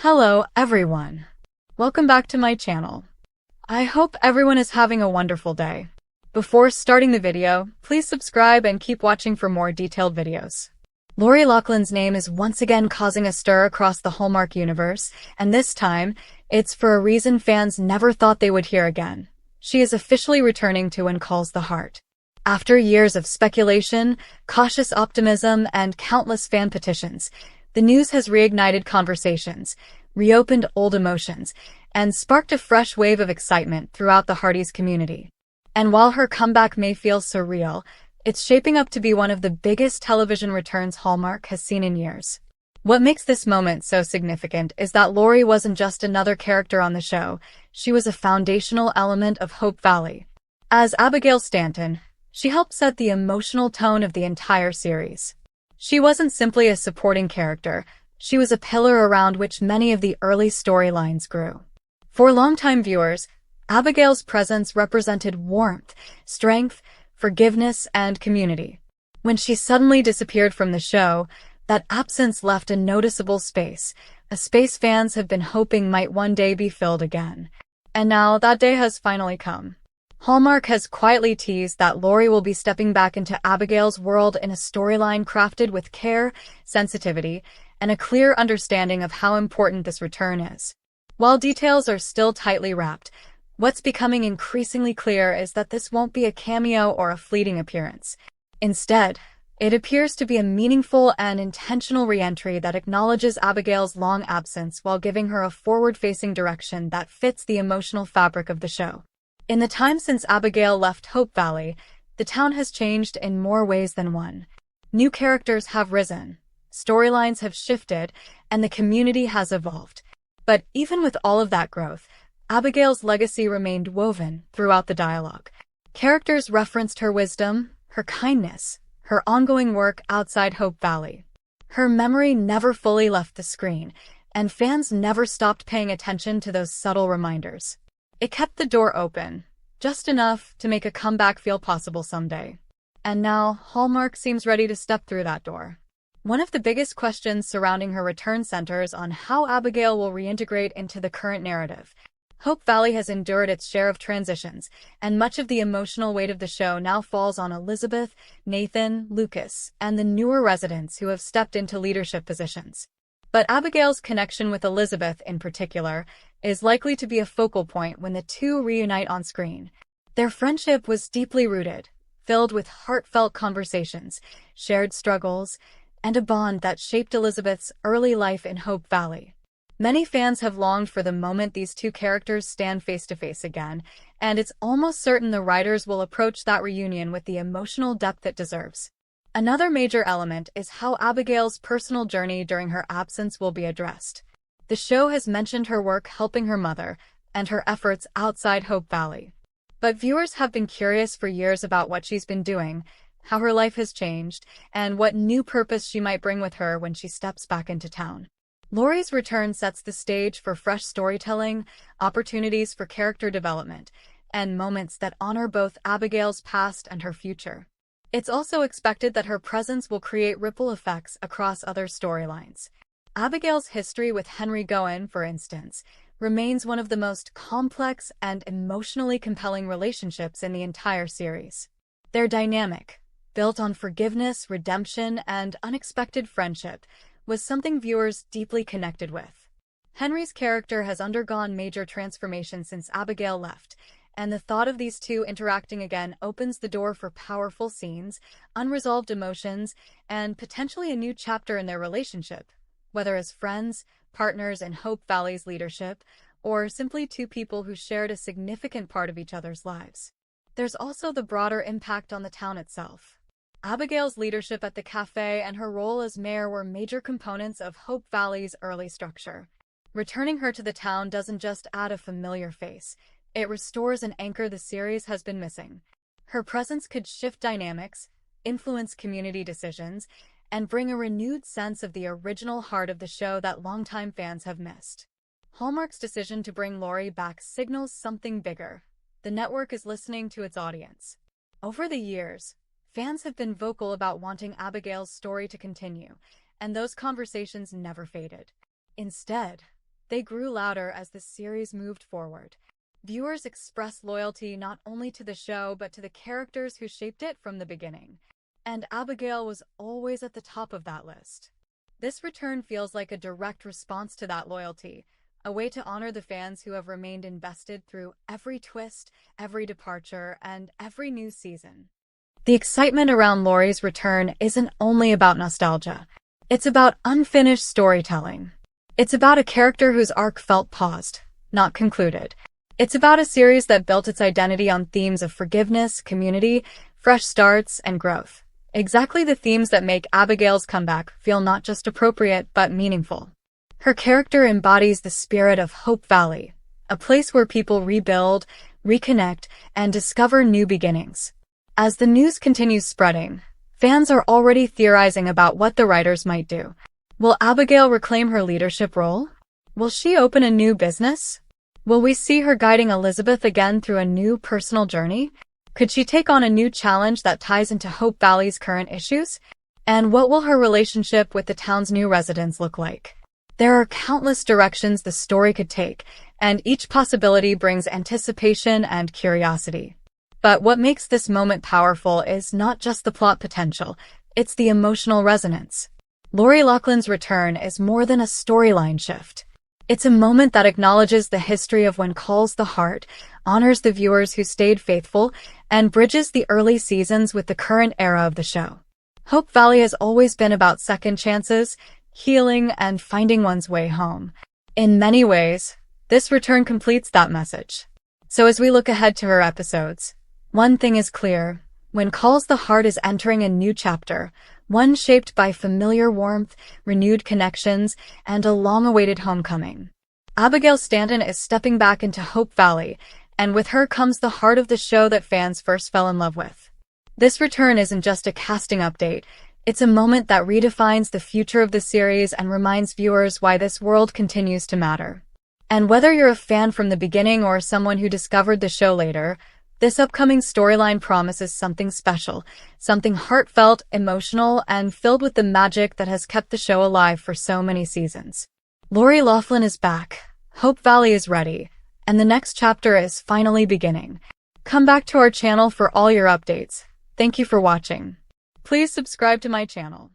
Hello, everyone. Welcome back to my channel. I hope everyone is having a wonderful day. Before starting the video, please subscribe and keep watching for more detailed videos. Loughlin's name is once again causing a stir across the Hallmark universe, and this time, it's for a reason fans never thought they would hear again. She is officially returning to When Calls the Heart. After years of speculation, cautious optimism, and countless fan petitions, the news has reignited conversations, reopened old emotions, and sparked a fresh wave of excitement throughout the Hardys community. And while her comeback may feel surreal, it's shaping up to be one of the biggest television returns Hallmark has seen in years. What makes this moment so significant is that Laurie wasn't just another character on the show, she was a foundational element of Hope Valley. As Abigail Stanton, she helped set the emotional tone of the entire series. She wasn't simply a supporting character, she was a pillar around which many of the early storylines grew. For longtime viewers, Abigail's presence represented warmth, strength, forgiveness, and community. When she suddenly disappeared from the show, that absence left a noticeable space, a space fans have been hoping might one day be filled again. And now that day has finally come. Hallmark has quietly teased that Laurie will be stepping back into Abigail's world in a storyline crafted with care, sensitivity, and a clear understanding of how important this return is. While details are still tightly wrapped, what's becoming increasingly clear is that this won't be a cameo or a fleeting appearance. Instead, it appears to be a meaningful and intentional re-entry that acknowledges Abigail's long absence while giving her a forward-facing direction that fits the emotional fabric of the show. In the time since Abigail left Hope Valley, the town has changed in more ways than one. New characters have risen, storylines have shifted, and the community has evolved. But even with all of that growth, Abigail's legacy remained woven throughout the dialogue. Characters referenced her wisdom, her kindness, her ongoing work outside Hope Valley. Her memory never fully left the screen, and fans never stopped paying attention to those subtle reminders. It kept the door open, just enough to make a comeback feel possible someday. And now, Hallmark seems ready to step through that door. One of the biggest questions surrounding her return centers on how Abigail will reintegrate into the current narrative. Hope Valley has endured its share of transitions, and much of the emotional weight of the show now falls on Elizabeth, Nathan, Lucas, and the newer residents who have stepped into leadership positions. But Abigail's connection with Elizabeth, in particular, is likely to be a focal point when the two reunite on screen. Their friendship was deeply rooted, filled with heartfelt conversations, shared struggles, and a bond that shaped Elizabeth's early life in Hope Valley. Many fans have longed for the moment these two characters stand face-to-face again, and it's almost certain the writers will approach that reunion with the emotional depth it deserves. Another major element is how Abigail's personal journey during her absence will be addressed. The show has mentioned her work helping her mother and her efforts outside Hope Valley. But viewers have been curious for years about what she's been doing, how her life has changed, and what new purpose she might bring with her when she steps back into town. Laurie's return sets the stage for fresh storytelling, opportunities for character development, and moments that honor both Abigail's past and her future. It's also expected that her presence will create ripple effects across other storylines. Abigail's history with Henry Gowan, for instance, remains one of the most complex and emotionally compelling relationships in the entire series. Their dynamic, built on forgiveness, redemption, and unexpected friendship, was something viewers deeply connected with. Henry's character has undergone major transformation since Abigail left, and the thought of these two interacting again opens the door for powerful scenes, unresolved emotions, and potentially a new chapter in their relationship, whether as friends, partners in Hope Valley's leadership, or simply two people who shared a significant part of each other's lives. There's also the broader impact on the town itself. Abigail's leadership at the cafe and her role as mayor were major components of Hope Valley's early structure. Returning her to the town doesn't just add a familiar face, it restores an anchor the series has been missing. Her presence could shift dynamics, influence community decisions, and bring a renewed sense of the original heart of the show that longtime fans have missed. Hallmark's decision to bring Laurie back signals something bigger. The network is listening to its audience. Over the years, fans have been vocal about wanting Abigail's story to continue, and those conversations never faded. Instead, They grew louder as the series moved forward. Viewers expressed loyalty not only to the show but to the characters who shaped it from the beginning. And Abigail was always at the top of that list. This return feels like a direct response to that loyalty, a way to honor the fans who have remained invested through every twist, every departure, and every new season. The excitement around Laurie's return isn't only about nostalgia. It's about unfinished storytelling. It's about a character whose arc felt paused, not concluded. It's about a series that built its identity on themes of forgiveness, community, fresh starts, and growth. Exactly the themes that make Abigail's comeback feel not just appropriate, but meaningful. Her character embodies the spirit of Hope Valley, a place where people rebuild, reconnect, and discover new beginnings. As the news continues spreading, fans are already theorizing about what the writers might do. Will Abigail reclaim her leadership role? Will she open a new business? Will we see her guiding Elizabeth again through a new personal journey? Could she take on a new challenge that ties into Hope Valley's current issues? And what will her relationship with the town's new residents look like? There are countless directions the story could take, and each possibility brings anticipation and curiosity. But what makes this moment powerful is not just the plot potential, it's the emotional resonance. Lori Loughlin's return is more than a storyline shift. It's a moment that acknowledges the history of When Calls the Heart, honors the viewers who stayed faithful, and bridges the early seasons with the current era of the show. Hope Valley has always been about second chances, healing, and finding one's way home. In many ways, this return completes that message. So as we look ahead to her episodes, one thing is clear: When Calls the Heart is entering a new chapter, one shaped by familiar warmth, renewed connections, and a long-awaited homecoming. Abigail Stanton is stepping back into Hope Valley, and with her comes the heart of the show that fans first fell in love with. This return isn't just a casting update, it's a moment that redefines the future of the series and reminds viewers why this world continues to matter. And whether you're a fan from the beginning or someone who discovered the show later, this upcoming storyline promises something special, something heartfelt, emotional, and filled with the magic that has kept the show alive for so many seasons. Lori Loughlin is back, Hope Valley is ready, and the next chapter is finally beginning. Come back to our channel for all your updates. Thank you for watching. Please subscribe to my channel.